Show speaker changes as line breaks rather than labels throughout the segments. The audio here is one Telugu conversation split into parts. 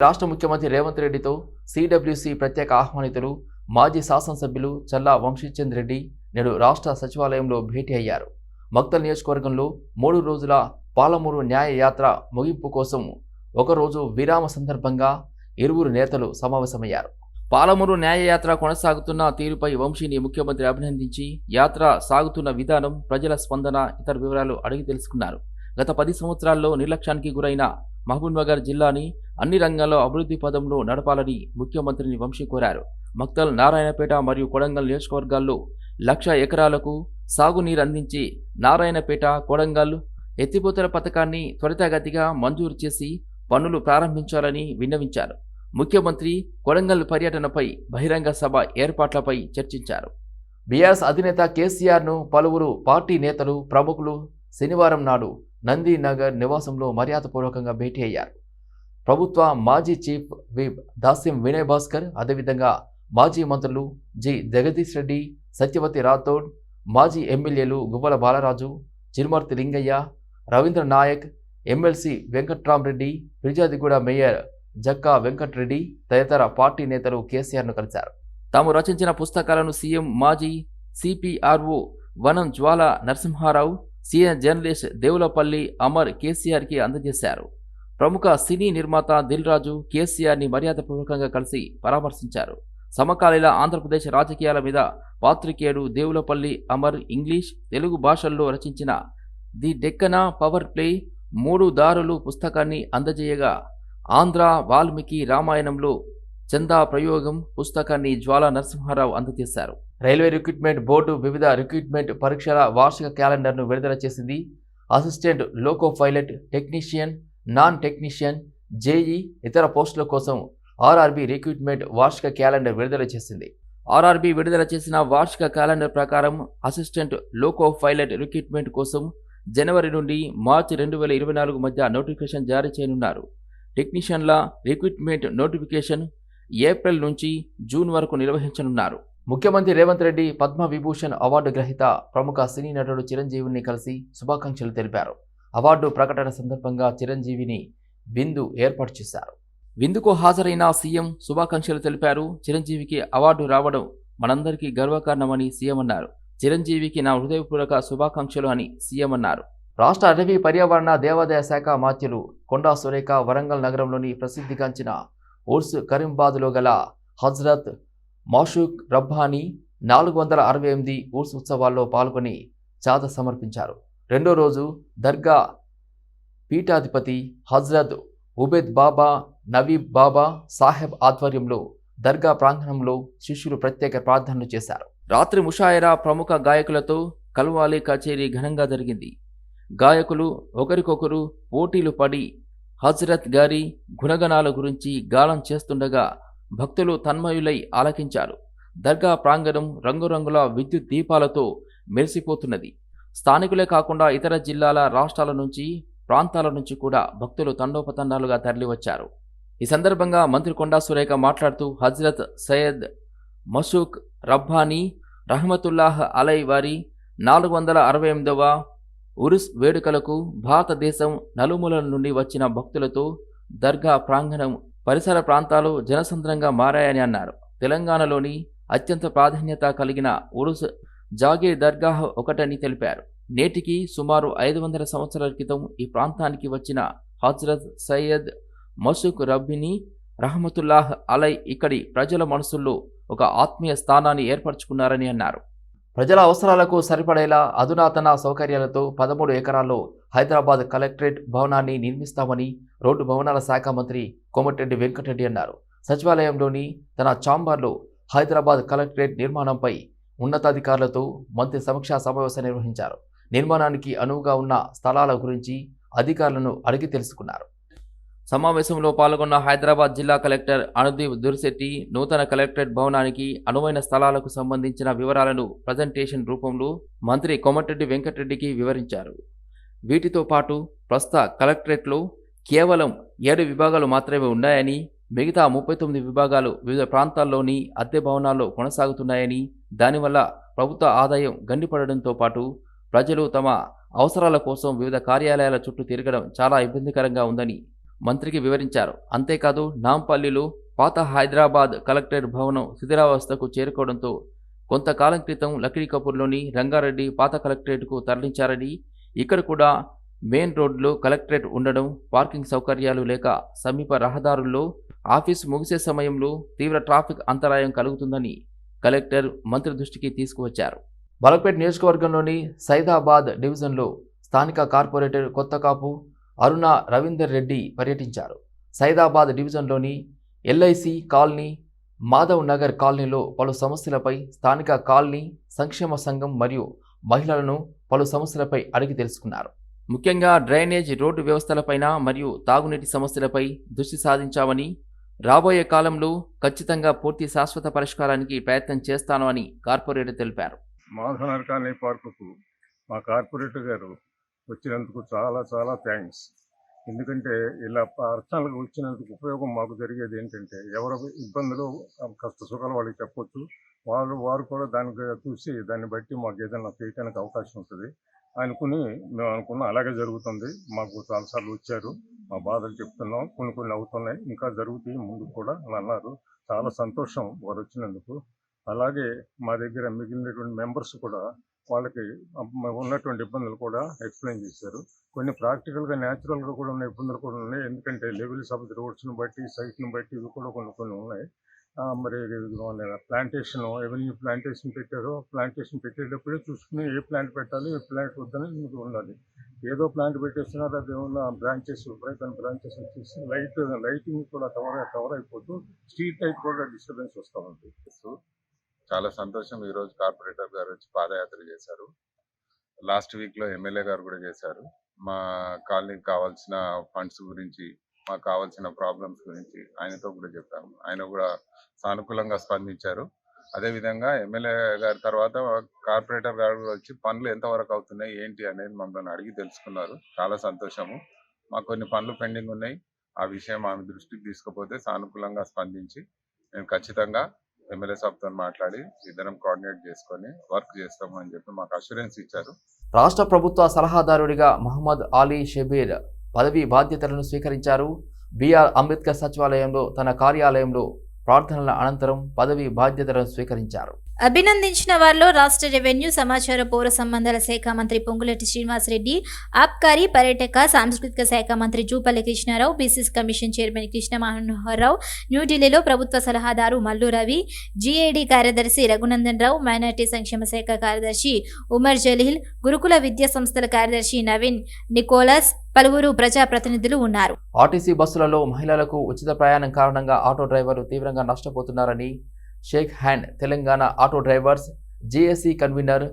రాష్ట్ర ముఖ్యమంత్రి రేవంత్ రెడ్డితో సిడబ్ల్యూసి ప్రత్యేక ఆహ్వానితులు మాజీ శాసనసభ్యులు చల్లా వంశీచంద్ రెడ్డి నేడు రాష్ట్ర సచివాలయంలో భేటీ అయ్యారు. మక్తల్ నియోజకవర్గంలో 3 రోజుల పాలమూరు న్యాయ యాత్ర ముగింపు కోసం ఒకరోజు విరామ సందర్భంగా ఇరువురు నేతలు సమావేశమయ్యారు. పాలమూరు న్యాయయాత్ర కొనసాగుతున్న తీరుపై వంశీని ముఖ్యమంత్రి అభినందించి యాత్ర సాగుతున్న విధానం, ప్రజల స్పందన, ఇతర వివరాలు అడిగి తెలుసుకున్నారు. గత 10 సంవత్సరాల్లో నిర్లక్ష్యానికి గురైన మహబూబ్నగర్ జిల్లాని అన్ని రంగాల్లో అభివృద్ధి పదంలో నడపాలని ముఖ్యమంత్రిని వంశీ కోరారు. మక్తల్, నారాయణపేట మరియు కొడంగల్ నియోజకవర్గాల్లో 1,00,000 ఎకరాలకు సాగునీరు అందించి నారాయణపేట, కొడంగల్ ఎత్తిపోతల పథకాన్ని త్వరితగతిగా మంజూరు చేసి పనులు ప్రారంభించాలని విన్నవించారు. ముఖ్యమంత్రి కొడంగల్ పర్యటనపై, బహిరంగ సభ ఏర్పాట్లపై చర్చించారు. బీఆర్ఎస్ అధినేత కేసీఆర్ను పలువురు పార్టీ నేతలు, ప్రముఖులు శనివారం నాడు నందినగర్ నివాసంలో మర్యాదపూర్వకంగా భేటీ అయ్యారు. ప్రభుత్వ మాజీ చీఫ్ విప్ దాస్యం వినయ్ భాస్కర్, అదేవిధంగా మాజీ మంత్రులు జి జగదీష్ రెడ్డి, సత్యవతి రాథోడ్, మాజీ ఎమ్మెల్యేలు గువ్వల బాలరాజు, చిరుమర్తి లింగయ్య, రవీంద్ర నాయక్, ఎమ్మెల్సీ వెంకట్రామరెడ్డి, ఫిర్యాదిగూడ మేయర్ జక్కా వెంకట్రెడ్డి తదితర పార్టీ నేతలు కేసీఆర్ను కలిశారు. తాము రచించిన పుస్తకాలను సీఎం, మాజీ సిపిఆర్ఓ వనం జ్వాల నరసింహారావు, సీఎం జర్నలిస్ట్ దేవులపల్లి అమర్ కేసీఆర్కి అందజేశారు. ప్రముఖ సినీ నిర్మాత దిల్ రాజు కేసీఆర్ని మర్యాదపూర్వకంగా కలిసి పరామర్శించారు. సమకాలీన ఆంధ్రప్రదేశ్ రాజకీయాల మీద పాత్రికేయుడు దేవులపల్లి అమర్ ఇంగ్లీష్, తెలుగు భాషల్లో రచించిన ది డెక్కన పవర్ ప్లే 3 దారులు పుస్తకాన్ని అందజేయగా, ఆంధ్ర వాల్మీకి రామాయణంలో చందా ప్రయోగం పుస్తకాన్ని జ్వాల నరసింహారావు అందజేశారు. రైల్వే రిక్రూట్మెంట్ బోర్డు వివిధ రిక్రూట్మెంట్ పరీక్షల వార్షిక క్యాలెండర్ను విడుదల చేసింది. Assistant loco pilot, technician, non technician, JEE ఇతర పోస్టుల కోసం ఆర్ఆర్బీ రిక్రూట్మెంట్ వార్షిక క్యాలెండర్ విడుదల చేసింది. ఆర్ఆర్బీ విడుదల చేసిన వార్షిక క్యాలెండర్ ప్రకారం అసిస్టెంట్ లోకో పైలట్ రిక్రూట్మెంట్ కోసం జనవరి నుండి మార్చి 2024 మధ్య నోటిఫికేషన్ జారీ చేయనున్నారు. టెక్నీషియన్ల రిక్రూట్మెంట్ నోటిఫికేషన్ ఏప్రిల్ నుంచి జూన్ వరకు నిర్వహించనున్నారు. ముఖ్యమంత్రి రేవంత్ రెడ్డి పద్మ విభూషణ్ అవార్డు గ్రహీత ప్రముఖ సినీ నటుడు చిరంజీవిని కలిసి శుభాకాంక్షలు తెలిపారు. అవార్డు ప్రకటన సందర్భంగా చిరంజీవిని విందు ఏర్పాటు చేశారు. విందుకు హాజరైన సీఎం శుభాకాంక్షలు తెలిపారు. చిరంజీవికి అవార్డు రావడం మనందరికీ గర్వకారణమని సీఎం అన్నారు. చిరంజీవికి నా హృదయపూర్వక శుభాకాంక్షలు అని సీఎం అన్నారు. రాష్ట్ర అటవీ, పర్యావరణ, దేవాదాయ శాఖ మాత్యులు కొండా సురేఖ వరంగల్ నగరంలోని ప్రసిద్ధిగాంచిన ఉర్స్ కరీంబాద్లో గల హజ్రత్ మషూక్ రబ్బానీ 468 ఉర్స్ ఉత్సవాల్లో పాల్గొని చాద సమర్పించారు. రెండో రోజు దర్గా పీఠాధిపతి హజ్రత్ ఉబేద్ బాబా నవీబ్ బాబా సాహెబ్ ఆధ్వర్యంలో దర్గా ప్రాంగణంలో శిష్యులు ప్రత్యేక ప్రార్థనలు చేశారు. రాత్రి ముషాయిరా ప్రముఖ గాయకులతో కల్వాలి కచేరీ ఘనంగా జరిగింది. గాయకులు ఒకరికొకరు పోటీలు పడి హజ్రత్ గారి గుణగణాల గురించి గానం చేస్తుండగా భక్తులు తన్మయులై ఆలకించారు. దర్గా ప్రాంగణం రంగురంగుల విద్యుత్ దీపాలతో మెరిసిపోతున్నది. స్థానికులే కాకుండా ఇతర జిల్లాల, రాష్ట్రాల నుంచి, ప్రాంతాల నుంచి కూడా భక్తులు తండోపతండాలుగా తరలివచ్చారు. ఈ సందర్భంగా మంత్రి కొండా సురేఖ మాట్లాడుతూ హజ్రత్ సయ్యద్ మషూక్ రబ్బానీ రహమతుల్లాహ్ అలై వారి 468వ ఉరుస్ వేడుకలకు భారతదేశం నలుమూలల నుండి వచ్చిన భక్తులతో దర్గా ప్రాంగణం, పరిసర ప్రాంతాలు జనసంద్రంగా మారాయని అన్నారు. తెలంగాణలోని అత్యంత ప్రాధాన్యత కలిగిన ఉరుస్ జాగీర్ దర్గాహ్ ఒకటని తెలిపారు. నేటికి సుమారు 500 సంవత్సరాల క్రితం ఈ ప్రాంతానికి వచ్చిన హజ్రత్ సయ్యద్ మషూక్ రబ్బీని రహమతుల్లాహ్ అలై ఇక్కడి ప్రజల మనసుల్లో ఒక ఆత్మీయ స్థానాన్ని ఏర్పరచుకున్నారని అన్నారు. ప్రజల అవసరాలకు సరిపడేలా అధునాతన సౌకర్యాలతో 13 ఎకరాల్లో హైదరాబాద్ కలెక్టరేట్ భవనాన్ని నిర్మిస్తామని రోడ్డు భవనాల శాఖ మంత్రి కోమటిరెడ్డి వెంకటరెడ్డి అన్నారు. సచివాలయంలోని తన ఛాంబర్లో హైదరాబాద్ కలెక్టరేట్ నిర్మాణంపై ఉన్నతాధికారులతో మంత్రి సమీక్షా సమావేశం నిర్వహించారు. నిర్మాణానికి అనువుగా ఉన్న స్థలాల గురించి అధికారులను అడిగి తెలుసుకున్నారు. సమావేశంలో పాల్గొన్న హైదరాబాద్ జిల్లా కలెక్టర్ అనుదీప్ దుర్శెట్టి నూతన కలెక్టరేట్ భవనానికి అనువైన స్థలాలకు సంబంధించిన వివరాలను ప్రజెంటేషన్ రూపంలో మంత్రి కోమటిరెడ్డి వెంకటరెడ్డికి వివరించారు. వీటితో పాటు ప్రస్తుత కలెక్టరేట్లో కేవలం 7 విభాగాలు మాత్రమే ఉన్నాయని, మిగతా 39 విభాగాలు వివిధ ప్రాంతాల్లోని అద్దె భవనాల్లో కొనసాగుతున్నాయని, దానివల్ల ప్రభుత్వ ఆదాయం గండిపడడంతో పాటు ప్రజలు తమ అవసరాల కోసం వివిధ కార్యాలయాల చుట్టూ తిరగడం చాలా ఇబ్బందికరంగా ఉందని మంత్రికి వివరించారు. అంతేకాదు నాంపల్లిలో పాత హైదరాబాద్ కలెక్టరేట్ భవనం శిథిలావస్థకు చేరుకోవడంతో కొంతకాలం క్రితం లక్డీకపూర్లోని రంగారెడ్డి పాత కలెక్టరేట్కు తరలించారని, ఇక్కడ కూడా మెయిన్ రోడ్లో కలెక్టరేట్ ఉండడం, పార్కింగ్ సౌకర్యాలు లేక సమీప రహదారుల్లో ఆఫీసు ముగిసే సమయంలో తీవ్ర ట్రాఫిక్ అంతరాయం కలుగుతుందని కలెక్టర్ మంత్రి దృష్టికి తీసుకువచ్చారు. బలపేట్ నియోజకవర్గంలోని సైదాబాద్ డివిజన్లో స్థానిక కార్పొరేటర్ కొత్తకాపు అరుణ రవీందర్ రెడ్డి పర్యటించారు. సైదాబాద్ డివిజన్లోని ఎల్ఐసి కాలనీ, మాధవ్ నగర్ కాలనీలో పలు సమస్యలపై స్థానిక కాలనీ సంక్షేమ సంఘం మరియు మహిళలను పలు సమస్యలపై అడిగి తెలుసుకున్నారు. ముఖ్యంగా డ్రైనేజ్, రోడ్డు వ్యవస్థలపైన మరియు తాగునీటి సమస్యలపై దృష్టి సాధించామని, రాబోయే కాలంలో ఖచ్చితంగా పూర్తి శాశ్వత పరిష్కారానికి ప్రయత్నం చేస్తాను అని కార్పొరేటర్ తెలిపారు.
మాధవ్ నగర్ కాలనీ పార్కుకు మా కార్పొరేటర్ గారు వచ్చినందుకు చాలా చాలా థ్యాంక్స్. ఎందుకంటే ఇలా అర్చనలకు వచ్చినందుకు ఉపయోగం మాకు జరిగేది ఏంటంటే, ఎవరి ఇబ్బందులు కష్ట సుఖాలు వాళ్ళకి చెప్పొచ్చు. వారు కూడా దానికి చూసి దాన్ని బట్టి మాకు ఏదైనా చేయడానికి అవకాశం ఉంటుంది అనుకుని మేము అనుకున్నాం. అలాగే జరుగుతుంది. మాకు చాలాసార్లు వచ్చారు, మా బాధలు చెప్తున్నాం, కొన్ని అవుతున్నాయి, ఇంకా జరుగుతాయి ముందు కూడా అని అన్నారు. చాలా సంతోషం వారు వచ్చినందుకు. అలాగే మా దగ్గర మిగిలినటువంటి మెంబర్స్ కూడా వాళ్ళకి ఉన్నటువంటి ఇబ్బందులు కూడా ఎక్స్ప్లెయిన్ చేశారు. కొన్ని ప్రాక్టికల్గా న్యాచురల్గా కూడా ఉన్న ఇబ్బందులు కూడా ఉన్నాయి. ఎందుకంటే లెవెల్స్ ఆఫ్ ది రోడ్స్ని బట్టి, సైట్ని బట్టి ఇవి కూడా కొన్ని ఉన్నాయి. మరి ప్లాంటేషన్, ఎవెన్యూ ప్లాంటేషన్ పెట్టారో ప్లాంటేషన్ పెట్టేటప్పుడే చూసుకుని ఏ ప్లాంట్ పెట్టాలి, ఏ ప్లాంట్ వద్దని మీకు ఉండాలి. ఏదో ప్లాంట్ పెట్టేస్తున్నారు, అది ఏమన్నా బ్రాంచెస్ వచ్చేసి లైటింగ్ కూడా కవర్ అయిపోతూ స్ట్రీట్ లైట్ కూడా డిస్టర్బెన్స్ వస్తూ ఉంది.
చాలా సంతోషం. ఈరోజు కార్పొరేటర్ గారు వచ్చి పాదయాత్ర చేశారు. లాస్ట్ వీక్లో ఎమ్మెల్యే గారు కూడా చేశారు. మా కాలనీకి కావాల్సిన ఫండ్స్ గురించి, మాకు కావాల్సిన ప్రాబ్లమ్స్ గురించి ఆయనతో కూడా చెప్పాము. ఆయన కూడా సానుకూలంగా స్పందించారు. అదేవిధంగా ఎమ్మెల్యే గారి తర్వాత కార్పొరేటర్ గారు వచ్చి పనులు ఎంతవరకు అవుతున్నాయి ఏంటి అనేది మమ్మల్ని అడిగి తెలుసుకున్నారు. చాలా సంతోషము. మాకు కొన్ని పనులు పెండింగ్ ఉన్నాయి. ఆ విషయం ఆమె దృష్టికి తీసుకుపోతే సానుకూలంగా స్పందించి మేము ఖచ్చితంగా ఎమ్మెల్యే సాబ్తో మాట్లాడి ఇద్దరం కోఆర్డినేట్ చేసుకొని వర్క్ చేస్తాము అని చెప్పి మాకు అష్యూరెన్స్ ఇచ్చారు.
రాష్ట్ర ప్రభుత్వ సలహాదారుడిగా మహమ్మద్ అలీ షబీర్ పదవి బాధ్యతలను స్వీకరించారు. బిఆర్ అంబేద్కర్ సచివాలయంలో తన కార్యాలయంలో ప్రార్థనల అనంతరం పదవి బాధ్యతలను స్వీకరించారు.
అభినందించిన వారిలో రాష్ట్ర రెవెన్యూ, సమాచార, పౌర సంబంధాల శాఖ మంత్రి పొంగులేటి శ్రీనివాసరెడ్డి, ఆబ్కారీ, పర్యాటక, సాంస్కృతిక శాఖ మంత్రి Jupally Krishna Rao, BCC commission chairman Krishna Manohar Rao, న్యూఢిల్లీలో ప్రభుత్వ సలహాదారు మల్లు రవి, జీఏడీ కార్యదర్శి రఘునందన్ రావు, మైనార్టీ సంక్షేమ శాఖ కార్యదర్శి ఉమర్ జలీల్, గురుకుల విద్యా సంస్థల కార్యదర్శి నవీన్ నికోలస్, పలువురు ప్రజాప్రతినిధులు ఉన్నారు.
ఆర్టీసీ బస్సులలో మహిళలకు ఉచిత ప్రయాణం కారణంగా ఆటో డ్రైవర్లు తీవ్రంగా నష్టపోతున్నారని షేక్ హ్యాండ్ Telangana auto drivers JAC convener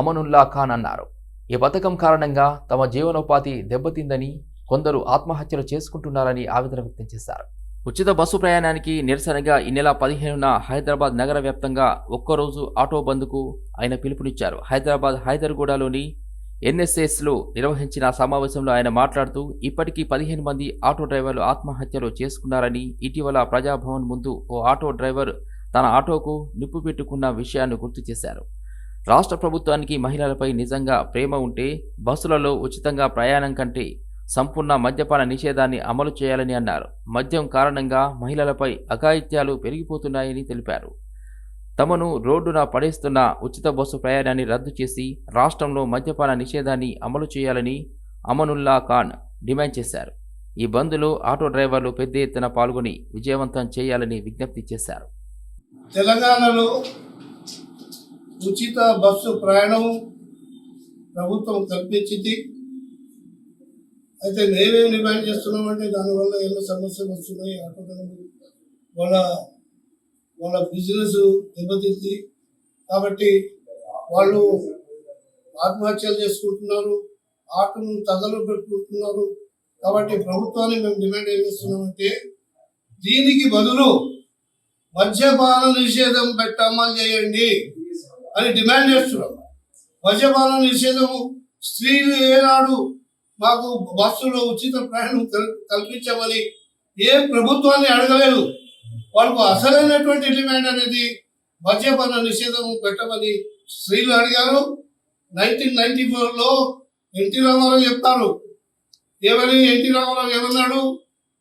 Amanullah Khan అన్నారు. ఈ పథకం కారణంగా తమ జీవనోపాధి దెబ్బతిందని, కొందరు ఆత్మహత్యలు చేసుకుంటున్నారని ఆవేదన వ్యక్తం చేశారు. ఉచిత బస్సు ప్రయాణానికి నిరసనగా ఈ నెల 15న హైదరాబాద్ నగర వ్యాప్తంగా ఒక్కరోజు ఆటో బంద్కు ఆయన పిలుపునిచ్చారు. హైదరాబాద్ హైదర్గూడలోని ఎన్ఎస్ఎస్లో నిర్వహించిన సమావేశంలో ఆయన మాట్లాడుతూ, ఇప్పటికీ 15 మంది ఆటో డ్రైవర్లు ఆత్మహత్యలు చేసుకున్నారని, ఇటీవల ప్రజాభవన్ ముందు ఓ ఆటో డ్రైవర్ తన ఆటోకు నిప్పు పెట్టుకున్న విషయాన్ని గుర్తు చేశారు. రాష్ట్ర ప్రభుత్వానికి మహిళలపై నిజంగా ప్రేమ ఉంటే బస్సులలో ఉచితంగా ప్రయాణం కంటే సంపూర్ణ మద్యపాన నిషేధాన్ని అమలు చేయాలని అన్నారు. మద్యం కారణంగా మహిళలపై అఘాయిత్యాలు పెరిగిపోతున్నాయని తెలిపారు. తమను రోడ్డున పడేస్తున్న ఉచిత బస్సు ప్రయాణాన్ని రద్దు చేసి రాష్ట్రంలో మద్యపాన నిషేధాన్ని అమలు చేయాలని అమనుల్లా ఖాన్ డిమాండ్ చేశారు. ఈ బంద్లో ఆటో డ్రైవర్లు పెద్ద ఎత్తున పాల్గొని విజయవంతం చేయాలని విజ్ఞప్తి చేశారు.
తెలంగాణలో ఉచిత బస్సు ప్రయాణం ప్రభుత్వం కల్పించింది. అయితే మేమేం డిమాండ్ చేస్తున్నామంటే, దానివల్ల ఎన్నో సమస్యలు వస్తున్నాయి. ఆటో వాళ్ళ బిజినెస్ దెబ్బతింది కాబట్టి వాళ్ళు ఆత్మహత్యలు చేసుకుంటున్నారు, ఆటోను తగలు పెట్టుకుంటున్నారు. కాబట్టి ప్రభుత్వాన్ని మేము డిమాండ్ ఏం చేస్తున్నామంటే, దీనికి బదులు మద్యపాన నిషేధం అమలు చేయండి అని డిమాండ్ చేస్తున్నాం. మద్యపాన నిషేధము, స్త్రీలు ఏనాడు మాకు బస్సులో ఉచిత ప్రయాణం కల్పించమని ఏ ప్రభుత్వాన్ని అడగలేదు. వాళ్ళకు అసలైనటువంటి డిమాండ్ అనేది మద్యపాన నిషేధం పెట్టమని స్త్రీలు అడిగారు. 1994లో ఎన్టీ రామారావు చెప్తారు. ఎన్టీ రామారావు ఏమన్నాడు,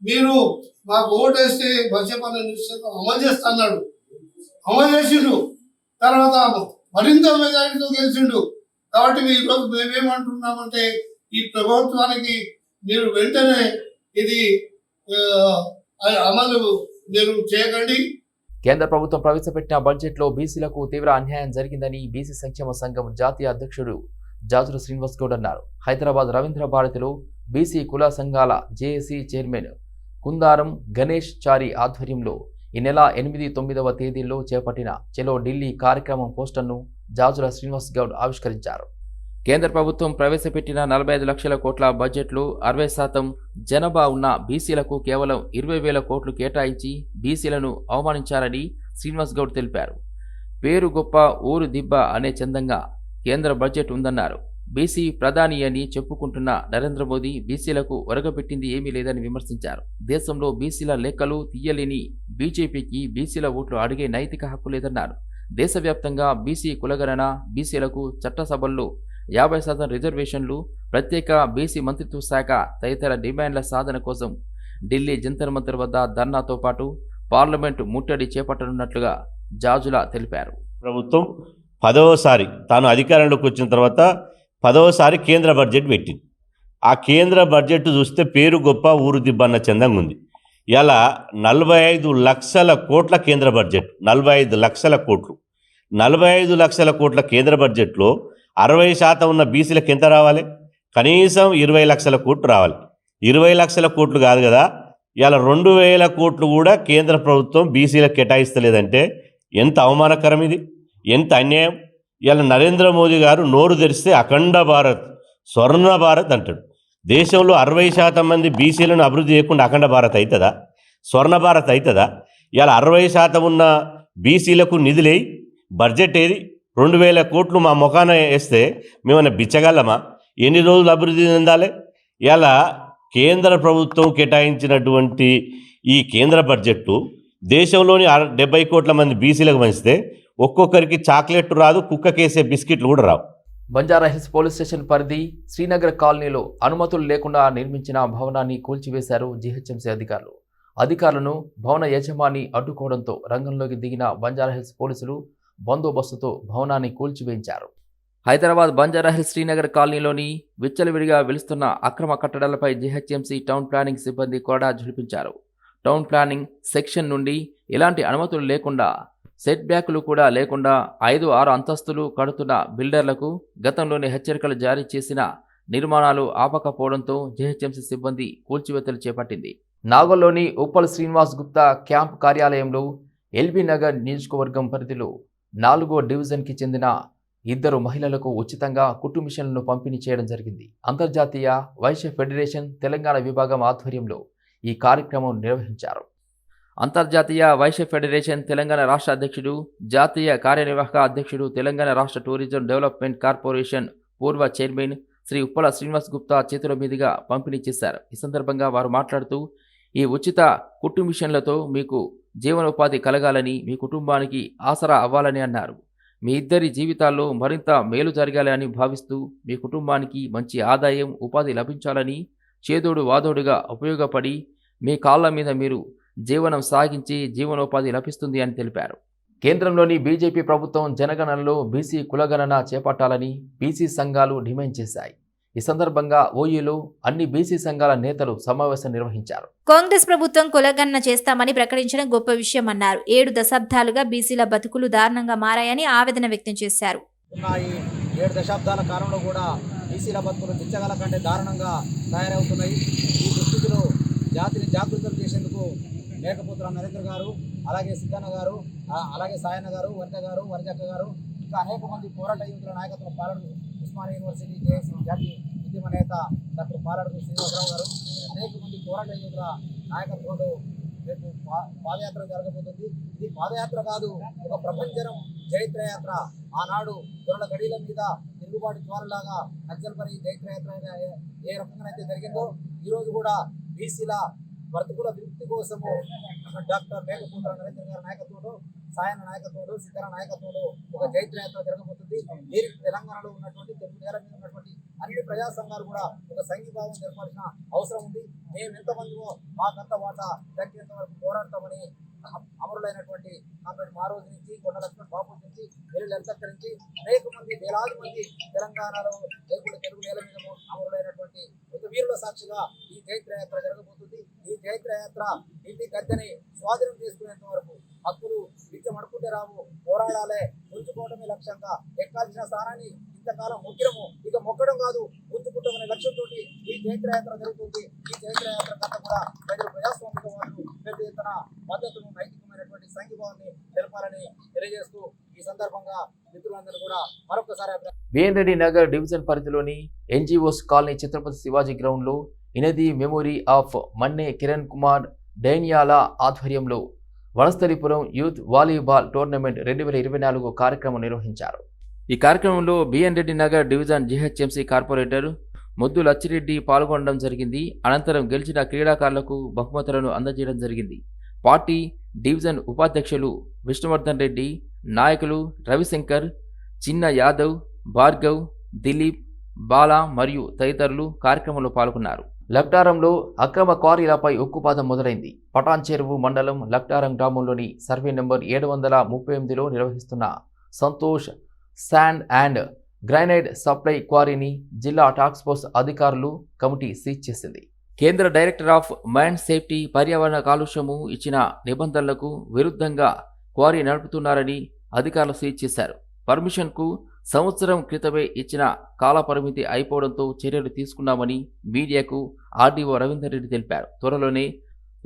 మీరు మాకు ఓటేస్తే మద్యపాన నిషేధం అమలు చేస్తున్నాడు, అమలు చేసిండు. తర్వాత మరింత మెజారిటీతో గెలిచిండు. కాబట్టి ఈరోజు మేమేమంటున్నామంటే ఈ ప్రభుత్వానికి మీరు వెంటనే ఇది అమలు మీరు చేయకండి.
కేంద్ర ప్రభుత్వం ప్రవేశపెట్టిన బడ్జెట్లో బీసీలకు తీవ్ర అన్యాయం జరిగిందని బీసీ సంక్షేమ సంఘం జాతీయ అధ్యక్షుడు జాజుల శ్రీనివాస్ గౌడ్ అన్నారు. హైదరాబాద్ రవీంద్ర భారతిలో బీసీ కుల సంఘాల జేఏసీ చైర్మన్ కుందారం గణేష్ చారి ఆధ్వర్యంలో ఈ నెల 8, 9వ తేదీల్లో చేపట్టిన చెలో ఢిల్లీ కార్యక్రమం పోస్టర్ను జాజుల శ్రీనివాస్ గౌడ్ ఆవిష్కరించారు. కేంద్ర ప్రభుత్వం ప్రవేశపెట్టిన 45 లక్షల కోట్ల బడ్జెట్లో 60% జనాభా ఉన్న బీసీలకు కేవలం 20,000 కోట్లు కేటాయించి బీసీలను అవమానించారని శ్రీనివాస్ గౌడ్ తెలిపారు. పేరు గొప్ప ఊరు దిబ్బ అనే చందంగా కేంద్ర బడ్జెట్ ఉందన్నారు. బీసీ ప్రధాని అని చెప్పుకుంటున్న నరేంద్ర మోదీ బీసీలకు ఒరగబెట్టింది ఏమీ లేదని విమర్శించారు. దేశంలో బీసీల లెక్కలు తీయలేని బీజేపీకి బీసీల ఓట్లు అడిగే నైతిక హక్కు లేదన్నారు. దేశవ్యాప్తంగా బీసీ కులగణన, బీసీలకు చట్టసభల్లో 50% రిజర్వేషన్లు, ప్రత్యేక బీసీ మంత్రిత్వ శాఖ తదితర డిమాండ్ల సాధన కోసం ఢిల్లీ జంతర్ మంతర్ వద్ద ధర్నాతో పాటు పార్లమెంటు ముట్టడి చేపట్టనున్నట్లుగా జాజుల తెలిపారు.
ప్రభుత్వం 10వసారి తాను అధికారంలోకి వచ్చిన తర్వాత 10వసారి కేంద్ర బడ్జెట్ పెట్టింది. ఆ కేంద్ర బడ్జెట్ చూస్తే పేరు గొప్ప ఊరు దిబ్బ అన్న చందంగా ఉంది. ఇలా 45 లక్షల కోట్ల కేంద్ర బడ్జెట్, 45 లక్షల కోట్లు, 45 లక్షల కోట్ల కేంద్ర బడ్జెట్లో 60% ఉన్న బీసీలకు ఎంత రావాలి? కనీసం 20 లక్షల కోట్లు రావాలి. 20 లక్షల కోట్లు కాదు కదా, ఇలా 2,000 కోట్లు కూడా కేంద్ర ప్రభుత్వం బీసీలకు కేటాయిస్తలేదంటే ఎంత అవమానకరం ఇది, ఎంత అన్యాయం. ఇలా నరేంద్ర మోదీ గారు నోరు తెరిస్తే అఖండ భారత్, స్వర్ణ భారత్ అంటాడు. దేశంలో 60% మంది బీసీలను అభివృద్ధి చేయకుండా అఖండ భారత్ అవుతుందా? స్వర్ణ భారత్ అవుతుందా? ఇలా 60% ఉన్న బీసీలకు నిధులే బడ్జెట్ ఏది? 2,000 కోట్లు మా ముఖాన వేస్తే మేమన్నా బిచ్చగలమా? ఎన్ని రోజులు అభివృద్ధి చెందాలి? ఇలా కేంద్ర ప్రభుత్వం కేటాయించినటువంటి ఈ కేంద్ర బడ్జెట్ దేశంలోని 70 కోట్ల మంది బీసీలకు పంచితే ఒక్కొక్కరికి చాక్లెట్ రాదు, కుక్కకేసే బిస్కెట్లు కూడా రావు.
బంజారాహిల్స్ పోలీస్ స్టేషన్ పరిధి శ్రీనగర్ కాలనీలో అనుమతులు లేకుండా నిర్మించిన భవనాన్ని కూల్చివేశారు జీహెచ్ఎంసీ అధికారులు. అధికారులను భవన యజమాని అడ్డుకోవడంతో రంగంలోకి దిగిన బంజారాహిల్స్ పోలీసులు బందోబస్తుతో భవనాన్ని కూల్చివేయించారు. హైదరాబాద్ బంజారాహిల్స్ శ్రీనగర్ కాలనీలోని విచ్చలవిడిగా వెలుస్తున్న అక్రమ కట్టడాలపై జీహెచ్ఎంసీ టౌన్ ప్లానింగ్ సిబ్బంది కూడా జడిపించారు. టౌన్ ప్లానింగ్ సెక్షన్ నుండి ఎలాంటి అనుమతులు లేకుండా, సెట్ బ్యాక్లు కూడా లేకుండా 5-6 అంతస్తులు కడుతున్న బిల్డర్లకు గతంలోనే హెచ్చరికలు జారీ చేసిన నిర్మాణాలు ఆపకపోవడంతో జీహెచ్ఎంసీ సిబ్బంది కూల్చివేతలు చేపట్టింది. నాగోల్లోని ఉప్పల్ శ్రీనివాస్ గుప్తా క్యాంప్ కార్యాలయంలో ఎల్బీ నగర్ నియోజకవర్గం పరిధిలో 4వ డివిజన్కి చెందిన 2 మహిళలకు ఉచితంగా కుట్టు మిషన్లను పంపిణీ చేయడం జరిగింది. అంతర్జాతీయ వైశ్య ఫెడరేషన్ తెలంగాణ విభాగం ఆధ్వర్యంలో ఈ కార్యక్రమం నిర్వహించారు. అంతర్జాతీయ వైశ్య ఫెడరేషన్ తెలంగాణ రాష్ట్ర అధ్యక్షుడు, జాతీయ కార్యనిర్వాహక అధ్యక్షుడు, తెలంగాణ రాష్ట్ర టూరిజం డెవలప్మెంట్ కార్పొరేషన్ పూర్వ చైర్మన్ శ్రీ ఉప్పల శ్రీనివాస్ గుప్తా చేతుల మీదుగా పంపిణీ చేశారు. ఈ సందర్భంగా వారు మాట్లాడుతూ, ఈ ఉచిత కుట్టు మిషన్లతో మీకు జీవనోపాధి కలగాలని, మీ కుటుంబానికి ఆసరా అవ్వాలని అన్నారు. మీ ఇద్దరి జీవితాల్లో మరింత మేలు జరగాలని భావిస్తూ మీ కుటుంబానికి మంచి ఆదాయం, ఉపాధి లభించాలని, చేదోడు వాదోడుగా ఉపయోగపడి మీ కాళ్ళ మీద మీరు జీవనం సాగించి జీవనోపాధి లభిస్తుంది అని తెలిపారు. కేంద్రంలోని బీజేపీ ప్రభుత్వం జనగణనలో బీసీ కులగణన చేపట్టాలని బీసీ సంఘాలు డిమాండ్ చేశాయి. ఈ సందర్భంగా ఓయూలో అన్ని బీసీ సంఘాల నేతలు సమావేశం నిర్వహించారు.
కాంగ్రెస్ ప్రభుత్వం కులగణన చేస్తామని ప్రకటించడం గొప్ప విషయం అన్నారు. 7 దశాబ్దాలుగా బీసీల బతుకులు దారుణంగా మారాయని ఆవేదన వ్యక్తం చేశారు.
ఈ 7 దశాబ్దాల కాలంలో కూడా బీసీల బతుకులు నిత్యగల కంటే దారుణంగా తయారవుతున్నాయి. ఈ దుస్థితిలో జాతిని జాగృతం చేసేందుకు మేకపోతుల నరేంద్ర గారు, అలాగే సిద్ధన్న గారు, అలాగే సాయన్న గారు, వరద గారు, వరజక్క గారు, ఇంకా అనేక మంది పోరాట యువతుల నాయకత్వం పాలడు ఉస్మానియా యూనివర్సిటీ జేఏసీ జాతీయ ఉద్యమ నేత డాక్టర్ పాలడు శ్రీనివాసరావు గారు, అనేక మంది పోరాట యువతుల నాయకత్వంలో రేపు పాదయాత్ర జరగబోతుంది. ఇది పాదయాత్ర కాదు, ఒక ప్రపంచం జైత్రయాత్ర. ఆనాడు దొరల గడిల మీద తిరుగుబాటు జ్వాలలాగా నక్సల్పరి జైత్రయాత్ర ఏ రకంగానైతే జరిగిందో, ఈరోజు కూడా బీసీల బ్రతుకుల విముక్తి కోసము డాక్టర్ మేకపోతుల నరేంద్ర గారి నాయకత్వంలో, సాయన్న నాయకత్వంలో, సిద్ధన నాయకత్వంలో ఒక జైత్రయాత్ర జరగబోతుంది. దీనికి తెలంగాణలో ఉన్నటువంటి, తెలుగు నేల మీద ఉన్నటువంటి అన్ని ప్రజా సంఘాలు కూడా ఒక సంఘీభావం జరపాల్సిన అవసరం ఉంది. మేము ఎంతమందిమో మాకంత వాటా దక్కేంత వరకు పోరాడతామని అమరులైనటువంటి కామ్రేడ్ మారోజు నుంచి, కొండ లక్ష్మణ్ బాబు నుంచి, వెల్లి లలితక్క నుంచి అనేక మంది, వేలాది మంది తెలంగాణలో తెలుగు నేల మీద అమరులైనటువంటి ఒక వీరుల సాక్షిగా ఈ జైత్రయాత్ర జరగబోతుంది. ఈ జైత్రయాత్ర ఢిల్లీ గద్దెని స్వాధీనం చేసుకునేంత వరకు హక్కులు నిత్యం అడుకుంటే రావు, పోరాడాలే, ఉంచుకోవడమే లక్ష్యంగా ఎక్కాల్సిన స్థానాన్ని ఇంతకాలం మొక్కిరము, ఇక మొక్కడం కాదు గుర్తుకుంటామనే లక్ష్యంతో ఈ జైత్రయాత్ర జరుగుతుంది. ఈ జైత్రయాత్ర కంటే కూడా ప్రజలు ప్రజాస్వామిక వాళ్ళు పెద్ద ఎత్తున మద్దతును, నైతికమైనటువంటి సంఘీభావాన్ని తెలపాలని తెలియజేస్తూ ఈ సందర్భంగా మిత్రులందరూ కూడా మరొకసారి
బిఎన్ రెడ్డి నగర్ డివిజన్ పరిధిలోని ఎన్జిఓస్ కాలనీ ఛత్రపతి శివాజీ గ్రౌండ్లో ఇనది మెమోరీ ఆఫ్ మన్నే కిరణ్ కుమార్ డైన్యాల ఆధ్వర్యంలో వనస్థలిపురం యూత్ వాలీబాల్ టోర్నమెంట్ 2024 కార్యక్రమం నిర్వహించారు. ఈ కార్యక్రమంలో BN Reddy Nagar division GHMC corporator Muddu Lachireddy పాల్గొనడం జరిగింది. అనంతరం గెలిచిన క్రీడాకారులకు బహుమతులను అందజేయడం జరిగింది. పార్టీ డివిజన్ ఉపాధ్యక్షులు విష్ణువర్ధన్ రెడ్డి, నాయకులు రవిశంకర్, చిన్న యాదవ్, భార్గవ్, దిలీప్, బాలా మరియు తదితరులు కార్యక్రమంలో పాల్గొన్నారు. లక్టారంలో అక్రమ క్వారీలపై ఉక్కుపాదం మొదలైంది. పటాన్ చెరువు మండలం లక్టారం గ్రామంలోని సర్వే నెంబర్ 738లో నిర్వహిస్తున్న Santosh sand and granite supply క్వారీని జిల్లా టాస్క్ ఫోర్స్ అధికారులు కమిటీ సీజ్ చేసింది. కేంద్ర డైరెక్టర్ ఆఫ్ మైన్ సేఫ్టీ పర్యావరణ కాలుష్యము ఇచ్చిన నిబంధనలకు విరుద్ధంగా క్వారీ నడుపుతున్నారని అధికారులు సీజ్ చేశారు. పర్మిషన్కు సంవత్సరం క్రితమే ఇచ్చిన కాల పరిమితి అయిపోవడంతో చర్యలు తీసుకున్నామని మీడియాకు ఆర్డీఓ రవీందర్ రెడ్డి తెలిపారు. త్వరలోనే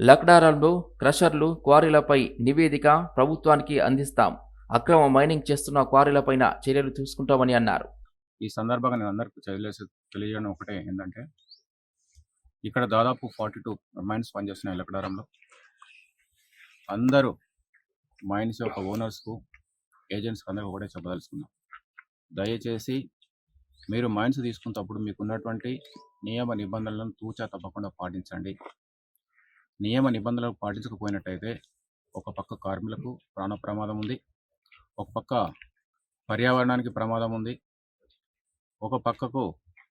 లక్డారంలో క్రషర్లు, క్వారీలపై నివేదిక ప్రభుత్వానికి అందిస్తాం. అక్రమ మైనింగ్ చేస్తున్న క్వారీలపైన చర్యలు తీసుకుంటామని అన్నారు.
ఈ సందర్భంగా నేను అందరికీ తెలియజేయడం ఒకటే ఏంటంటే, ఇక్కడ దాదాపు 42 మైన్స్ పనిచేస్తున్నాయి లక్డారంలో. అందరూ మైన్స్ యొక్క ఓనర్స్కు, ఏజెంట్స్కి అందరికీ ఒకటే చెప్పదలుచుకున్నాం. దయచేసి మీరు మైన్స్ తీసుకున్నప్పుడు మీకు ఉన్నటువంటి నియమ నిబంధనలను తూచా తప్పకుండా పాటించండి. నియమ నిబంధనలు పాటించకపోయినట్టయితే ఒక పక్క కార్మికులకు ప్రాణ ప్రమాదం ఉంది, ఒక పక్క పర్యావరణానికి ప్రమాదం ఉంది, ఒక పక్కకు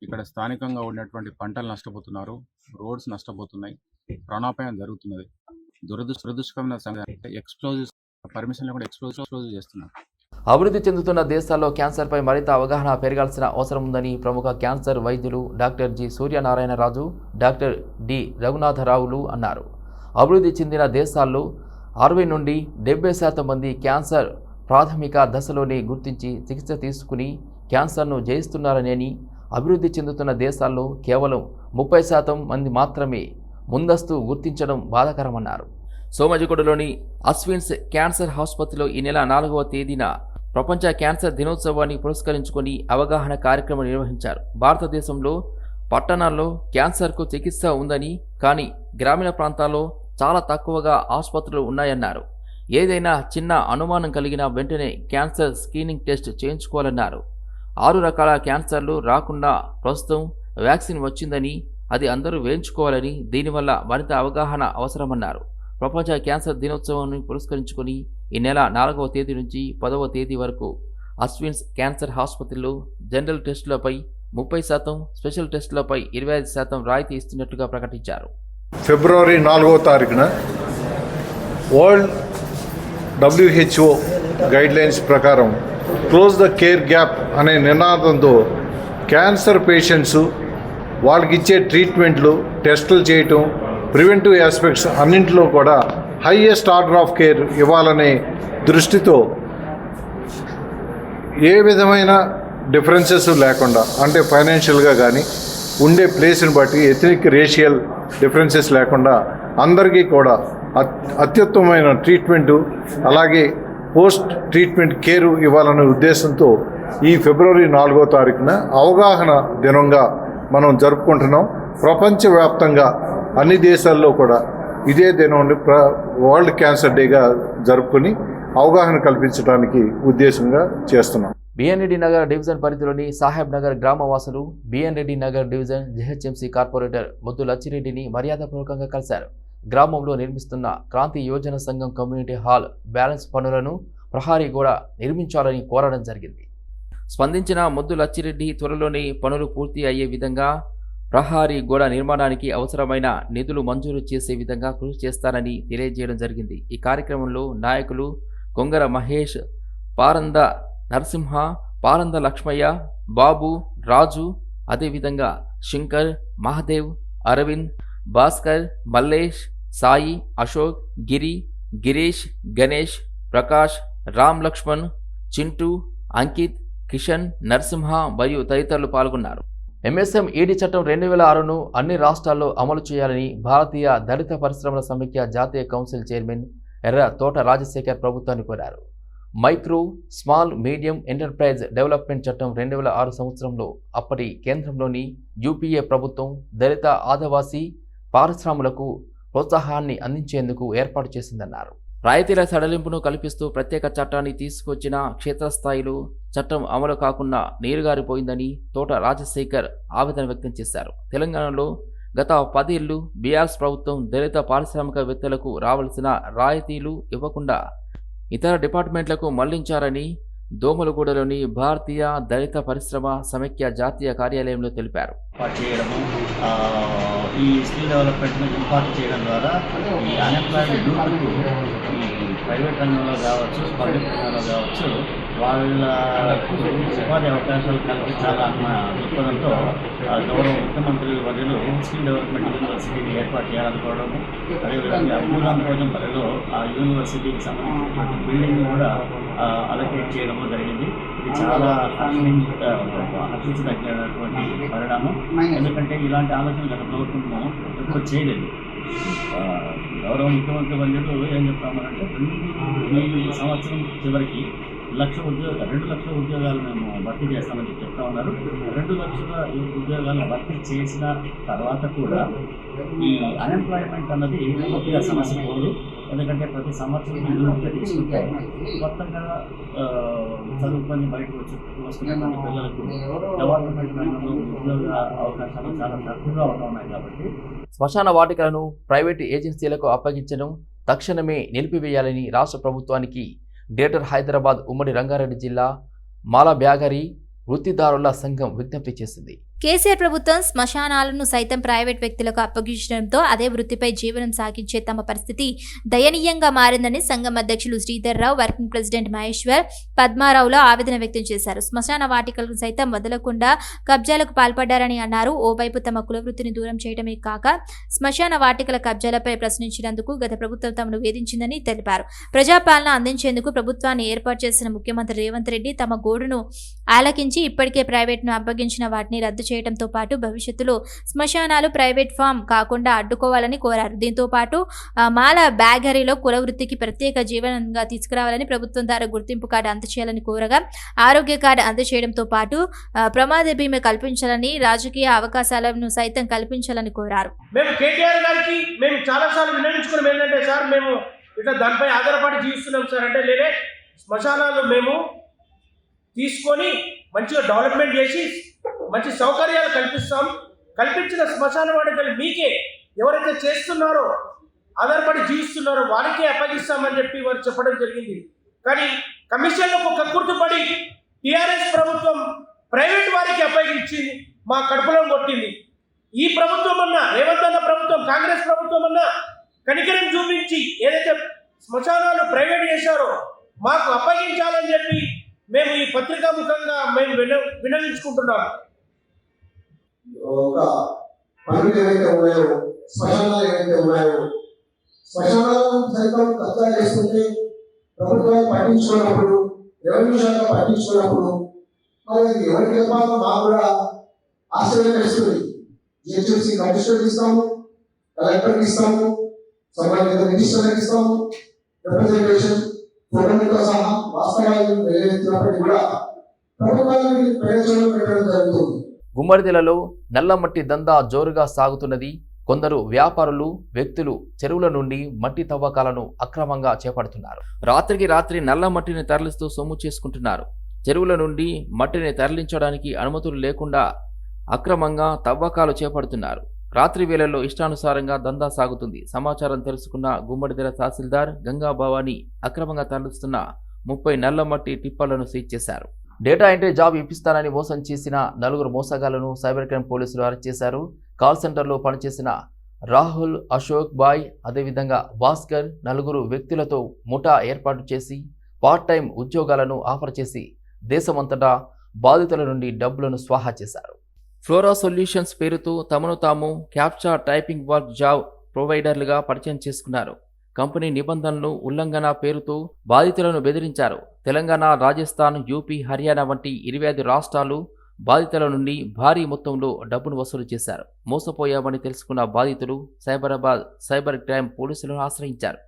ఇక్కడ స్థానికంగా ఉన్నటువంటి పంటలు నష్టపోతున్నారు, రోడ్స్ నష్టపోతున్నాయి, ప్రాణాపాయం జరుగుతున్నది. దురదృష్టకరమైన సంగతి ఎక్స్ప్లోజివ్స్ పర్మిషన్ లేకుండా ఎక్స్ప్లోజివ్ చేస్తున్నారు.
అభివృద్ధి చెందుతున్న దేశాల్లో క్యాన్సర్పై మరింత అవగాహన పెరగాల్సిన అవసరం ఉందని ప్రముఖ క్యాన్సర్ వైద్యులు doctor G Suryanarayana Raju, doctor D రఘునాథరావులు అన్నారు. అభివృద్ధి చెందిన దేశాల్లో 60 నుండి 70% మంది క్యాన్సర్ ప్రాథమిక దశలోనే గుర్తించి చికిత్స తీసుకుని క్యాన్సర్ను జయిస్తున్నారని, అభివృద్ధి చెందుతున్న దేశాల్లో కేవలం 30% మంది మాత్రమే ముందస్తు గుర్తించడం బాధాకరమన్నారు. సోమజిగూడలోని అశ్విన్స్ క్యాన్సర్ ఆసుపత్రిలో ఈ నెల 4వ తేదీన ప్రపంచ క్యాన్సర్ దినోత్సవాన్ని పురస్కరించుకొని అవగాహన కార్యక్రమం నిర్వహించారు. భారతదేశంలో పట్టణాల్లో క్యాన్సర్కు చికిత్స ఉందని, కానీ గ్రామీణ ప్రాంతాల్లో చాలా తక్కువగా ఆసుపత్రులు ఉన్నాయన్నారు. ఏదైనా చిన్న అనుమానం కలిగినా వెంటనే క్యాన్సర్ స్క్రీనింగ్ టెస్ట్ చేయించుకోవాలన్నారు. 6 రకాల క్యాన్సర్లు రాకుండా ప్రస్తుతం వ్యాక్సిన్ వచ్చిందని, అది అందరూ వేయించుకోవాలని, దీనివల్ల మరింత అవగాహన అవసరమన్నారు. ప్రపంచ క్యాన్సర్ దినోత్సవాన్ని పురస్కరించుకొని ఈ నెల 4వ తేదీ నుంచి 10వ తేదీ వరకు అశ్విన్స్ క్యాన్సర్ ఆసుపత్రిలో జనరల్ టెస్టులపై 30%, స్పెషల్ టెస్టులపై 25% రాయితీ ఇస్తున్నట్లుగా ప్రకటించారు.
ఫిబ్రవరి 4వ తారీఖున వరల్డ్ WHO గైడ్లైన్స్ ప్రకారం క్లోజ్ ద కేర్ గ్యాప్ అనే నినాదంతో క్యాన్సర్ పేషెంట్స్ వాళ్ళకి ఇచ్చే ట్రీట్మెంట్లు, టెస్టులు చేయటం, ప్రివెంటివ్ ఆస్పెక్ట్స్ అన్నింటిలో కూడా హైయెస్ట్ ఆర్డర్ ఆఫ్ కేర్ ఇవ్వాలనే దృష్టితో ఏ విధమైన డిఫరెన్సెస్ లేకుండా, అంటే ఫైనాన్షియల్గా కానీ ఉండే ప్లేస్ని బట్టి ఎథనిక్ రేషియల్ డిఫరెన్సెస్ లేకుండా అందరికీ కూడా అత్యుత్తమమైన ట్రీట్మెంటు, అలాగే పోస్ట్ ట్రీట్మెంట్ కేరు ఇవ్వాలనే ఉద్దేశంతో ఈ ఫిబ్రవరి 4వ తారీఖున అవగాహన దినంగా మనం జరుపుకుంటున్నాం. ప్రపంచవ్యాప్తంగా అన్ని దేశాల్లో కూడా ఇదే దినాన్ని వరల్డ్ క్యాన్సర్ డేగా జరుపుకొని అవగాహన కల్పించడానికి ఉద్దేశంగా చేస్తున్నాం.
బిఎన్ రెడ్డి నగర్ డివిజన్ పరిధిలోని సాహెబ్ నగర్ గ్రామవాసులు BN Reddy Nagar division GHMC corporator Muddu లచ్చిరెడ్డిని మర్యాదపూర్వకంగా కలిశారు. గ్రామంలో నిర్మిస్తున్న క్రాంతి యోజన సంఘం కమ్యూనిటీ హాల్ బ్యాలెన్స్ పనులను ప్రహారీ గోడ నిర్మించాలని కోరడం జరిగింది. స్పందించిన ముద్దు లచ్చిరెడ్డి త్వరలోనే పనులు పూర్తి అయ్యే విధంగా ప్రహారీ గోడ నిర్మాణానికి అవసరమైన నిధులు మంజూరు చేసే విధంగా కృషి చేస్తానని తెలియజేయడం జరిగింది. ఈ కార్యక్రమంలో నాయకులు కొంగర మహేష్, పారంద నరసింహ, పారంద లక్ష్మయ్య, బాబు, రాజు, అదేవిధంగా శంకర్, మహాదేవ్, అరవింద్, భాస్కర్, మల్లేష్, సాయి, అశోక్, గిరి, గిరీష్, గణేష్, ప్రకాష్, రామ్ లక్ష్మణ్, చింటూ, అంకిత్, కిషన్, నరసింహ మరియు తదితరులు పాల్గొన్నారు. ఎంఎస్ఎం ఈడీ చట్టం 2006ను అన్ని రాష్ట్రాల్లో అమలు చేయాలని భారతీయ దళిత పరిశ్రమల సమైక్య జాతీయ కౌన్సిల్ చైర్మన్ ఎర్ర తోట రాజశేఖర్ ప్రభుత్వాన్ని కోరారు. Micro, small, medium enterprise development చట్టం 2006 సంవత్సరంలో అప్పటి కేంద్రంలోని యూపీఏ ప్రభుత్వం దళిత ఆదివాసీ పారిశ్రామికులకు ప్రోత్సాహాన్ని అందించేందుకు ఏర్పాటు చేసిందన్నారు. రాయితీల సడలింపును కల్పిస్తూ ప్రత్యేక చట్టాన్ని తీసుకొచ్చిన క్షేత్రస్థాయిలో చట్టం అమలు కాకుండా నీరుగారిపోయిందని తోట రాజశేఖర్ ఆవేదన వ్యక్తం చేశారు. తెలంగాణలో గత 10 ఏళ్లు బీఆర్ఎస్ ప్రభుత్వం దళిత పారిశ్రామికవేత్తలకు రావాల్సిన రాయితీలు ఇవ్వకుండా ఇతర డిపార్ట్మెంట్లకు మళ్లించారని దోమలగూడలోని భారతీయ దళిత పరిశ్రమ సమైక్య జాతీయ కార్యాలయంలో తెలిపారు.
చేయడము ఈ స్కిల్ డెవలప్మెంట్ను ఇంపార్ట్ చేయడం ద్వారా ఈ అన్ఎంప్లాయ్డ్ యూత్కు ఈ ప్రైవేట్ రంగంలో కావచ్చు, పబ్లిక్ రంగంలో కావచ్చు, వాళ్ళకు ఉపాధి అవకాశాలు కల్పించాలన్న దృక్పథంతో గౌరవ ముఖ్యమంత్రి వర్యులు స్కిల్ డెవలప్మెంట్ యూనివర్సిటీని ఏర్పాటు చేయాలనుకోవడము, అదేవిధంగా భూదాన్ భోజనం పరిధిలో ఆ యూనివర్సిటీకి సంబంధించినటువంటి బిల్డింగ్ కూడా అలొకేట్ చేయడము జరిగింది. ఇది చాలా హర్షించదగినటువంటి పరిణామం. ఎందుకంటే ఇలాంటి ఆలోచన గత ప్రభుత్వం ఎప్పుడు చేయలేదు. గౌరవ ముఖ్యమంత్రి వర్యులు ఏం చెప్తామనంటే ఈ సంవత్సరం చివరికి 2 లక్షల ఉద్యోగాలు మేము భర్తీ చేస్తామని చెప్తా ఉన్నారు. 2 లక్షల ఉద్యోగాలు భర్తీ చేసిన తర్వాత కూడా ఈ అన్ఎంప్లాయ్మెంట్ అన్నది పూర్తిగా సమస్య పోదు. ఎందుకంటే ప్రతి సంవత్సరం యూనిట్గా తీసుకుంటే కొత్తగా చదువుకొని బయటకు వస్తున్నటువంటి పిల్లలకు డెవలప్మెంట్ రంగంలో ఉద్యోగ అవకాశాలు చాలా తక్కువగా ఉన్నాయి. కాబట్టి
శ్మశాన వాటికలను ప్రైవేటు ఏజెన్సీలకు అప్పగించడం తక్షణమే నిలిపివేయాలని రాష్ట్ర ప్రభుత్వానికి గ్రేటర్ హైదరాబాద్ ఉమ్మడి రంగారెడ్డి జిల్లా మాల బ్యాగరీ వృత్తిదారుల సంఘం విజ్ఞప్తి చేసింది.
కేసీఆర్ ప్రభుత్వం శ్మశానాలను సైతం ప్రైవేట్ వ్యక్తులకు అప్పగించడంతో అదే వృత్తిపై జీవనం సాగించే తమ పరిస్థితి దయనీయంగా మారిందని సంఘం అధ్యక్షులు శ్రీధర్ రావు, వర్కింగ్ ప్రెసిడెంట్ మహేశ్వర్, పద్మారావులో ఆవేదన వ్యక్తం చేశారు. శ్మశాన వాటికలను సైతం వదలకుండా కబ్జాలకు పాల్పడ్డారని అన్నారు. ఓవైపు తమ కులవృత్తిని దూరం చేయడమే కాక శ్మశాన వాటికల కబ్జాలపై ప్రశ్నించినందుకు గత ప్రభుత్వం తమను వేధించిందని తెలిపారు. ప్రజాపాలన అందించేందుకు ప్రభుత్వాన్ని ఏర్పాటు చేసిన ముఖ్యమంత్రి రేవంత్ రెడ్డి తమ గోడును ఆలకించి ఇప్పటికే ప్రైవేట్ను అప్పగించిన వాటిని రద్దు చేయడంతో పాటు భవిష్యత్తులో శ్మశానాలు ప్రైవేట్ ఫామ్ కాకుండా అడ్డుకోవాలని కోరారు. దీంతో పాటు మాల బ్యాగరీలో కుల వృత్తికి ప్రత్యేక జీవనంగా తీసుకురావాలని, ప్రభుత్వం ద్వారా గుర్తింపు కార్డు అందచేయాలని కోరగా ఆరోగ్య కార్డు అందచేయడంతో పాటు ప్రమాద బీమా కల్పించాలని, రాజకీయ అవకాశాలను సైతం కల్పించాలని కోరారు.
మేము కేటీఆర్ గారికి మేము చాలాసార్లు వినియోగించుకున్నాం. ఏంటంటే సార్ మేము ఇట్లా దానిపై ఆధారపడి జీవిస్తున్నాం సార్ అంటే, లేదే శ్మశానాలు మేము తీసుకొని మంచిగా డెవలప్మెంట్ చేసి మంచి సౌకర్యాలు కల్పిస్తాం. కల్పించిన శ్మశాన వాటికలు మీకే ఎవరైతే చేస్తున్నారో ఆధారపడి జీవిస్తున్నారో వారికే అప్పగిస్తామని చెప్పి వారు చెప్పడం జరిగింది. కానీ కమిషన్లకు కక్కుర్తుపడి టీఆర్ఎస్ ప్రభుత్వం ప్రైవేట్ వారికి అప్పగించి మా కడుపులో కొట్టింది. ఈ ప్రభుత్వం అన్నా, రేవంత్ అన్న ప్రభుత్వం, కాంగ్రెస్ ప్రభుత్వం అన్నా కనికరం చూపించి ఏదైతే శ్మశానాలు ప్రైవేట్ చేశారో మాకు అప్పగించాలని చెప్పి మేము ఈ పత్రికా ముఖంగా మేము విన్నవించుకుంటున్నాము.
ఒక పనులు ఏవైతే ఉన్నాయో, శ్మశానాలు ఏవైతే ఉన్నాయో, శ్మశానాలను సైతం కబ్జా చేసుకుంటే ప్రభుత్వాలు పట్టించుకున్నప్పుడు, రెవెన్యూ శాఖ పట్టించుకున్నప్పుడు మరి ఎవరికి చెప్పాలో మాకు కూడా ఆశ్చర్యం వేస్తుంది. జిహెచ్ఎంసీ కమిషనర్కి ఇస్తాము, కలెక్టర్కి ఇస్తాము, సంబంధిత మినిస్టర్కి ఇస్తాము, రిప్రజెంటేషన్ ఫోటోలతో సహా వాస్తవాలు వెలువెత్తినప్పటికీ కూడా ప్రభుత్వానికి ప్రయోజనం పెట్టడం జరుగుతుంది.
గుమ్మడిదెలలో నల్లమట్టి దందా జోరుగా సాగుతున్నది. కొందరు వ్యాపారులు, వ్యక్తులు చెరువుల నుండి మట్టి తవ్వకాలను అక్రమంగా చేపడుతున్నారు. రాత్రికి రాత్రి నల్ల మట్టిని తరలిస్తూ సొమ్ము చేసుకుంటున్నారు. చెరువుల నుండి మట్టిని తరలించడానికి అనుమతులు లేకుండా అక్రమంగా తవ్వకాలు చేపడుతున్నారు. రాత్రి వేళల్లో ఇష్టానుసారంగా దందా సాగుతుంది. సమాచారం తెలుసుకున్న గుమ్మడిదెల తహసీల్దార్ గంగా భవాని అక్రమంగా తరలిస్తున్న 30 నల్లమట్టి టిప్పర్లను సీజ్ చేశారు. డేటా ఎంట్రీ జాబ్ ఇప్పిస్తానని మోసం చేసిన 4 మోసగాళ్లను సైబర్ క్రైమ్ పోలీసులు అరెస్ట్ చేశారు. కాల్ సెంటర్లో పనిచేసిన రాహుల్, అశోక్ బాయ్, అదేవిధంగా భాస్కర్ 4 వ్యక్తులతో ముఠా ఏర్పాటు చేసి పార్ట్ టైం ఉద్యోగాలను ఆఫర్ చేసి దేశమంతటా బాధితుల నుండి డబ్బులను స్వాహా చేశారు. ఫ్లోరా సొల్యూషన్స్ పేరుతో తమను తాము క్యాప్చా టైపింగ్ వర్క్ జాబ్ ప్రొవైడర్లుగా పరిచయం చేసుకున్నారు. కంపెనీ నిబంధనలను ఉల్లంఘన పేరుతో బాధితులను బెదిరించారు. తెలంగాణ, రాజస్థాన్, యూపీ, హర్యానా వంటి 25 రాష్ట్రాలు బాధితుల నుండి భారీ మొత్తంలో డబ్బును వసూలు చేశారు. మోసపోయామని తెలుసుకున్న బాధితులు సైబరాబాద్ సైబర్ క్రైమ్ పోలీసులను ఆశ్రయించారు.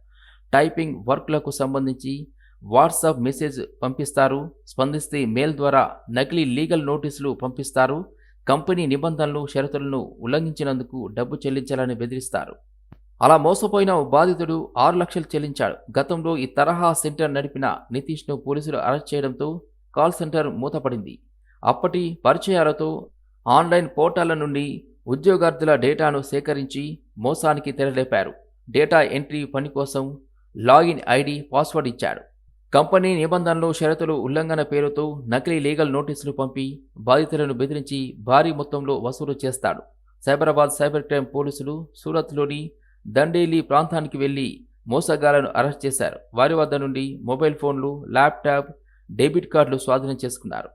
టైపింగ్ వర్క్లకు సంబంధించి వాట్సాప్ మెసేజ్ పంపిస్తారు. స్పందిస్తే మెయిల్ ద్వారా నకిలీ లీగల్ నోటీసులు పంపిస్తారు. కంపెనీ నిబంధనలు, షరతులను ఉల్లంఘించినందుకు డబ్బు చెల్లించాలని బెదిరిస్తారు. అలా మోసపోయిన ఓ బాధితుడు 6 లక్షలు చెల్లించాడు. గతంలో ఈ తరహా సెంటర్ నడిపిన నితీష్ను పోలీసులు అరెస్ట్ చేయడంతో కాల్ సెంటర్ మూతపడింది. అప్పటి పరిచయాలతో ఆన్లైన్ పోర్టాల నుండి ఉద్యోగార్థుల డేటాను సేకరించి మోసానికి తెరలేపారు. డేటా ఎంట్రీ పని కోసం లాగిన్ ఐడి, పాస్వర్డ్ ఇచ్చాడు. కంపెనీ నిబంధనలు, షరతులు ఉల్లంఘన పేరుతో నకిలీ లీగల్ నోటీసులు పంపి బాధితులను బెదిరించి భారీ మొత్తంలో వసూలు చేస్తాడు. సైబరాబాద్ సైబర్ క్రైమ్ పోలీసులు సూరత్లోని దండేలి ప్రాంతానికి వెళ్లి మోసగాళ్లను అరెస్ట్ చేశారు. వారి వద్ద నుండి మొబైల్ ఫోన్లు, ల్యాప్టాప్, డెబిట్ కార్డులు స్వాధీనం చేసుకున్నారు.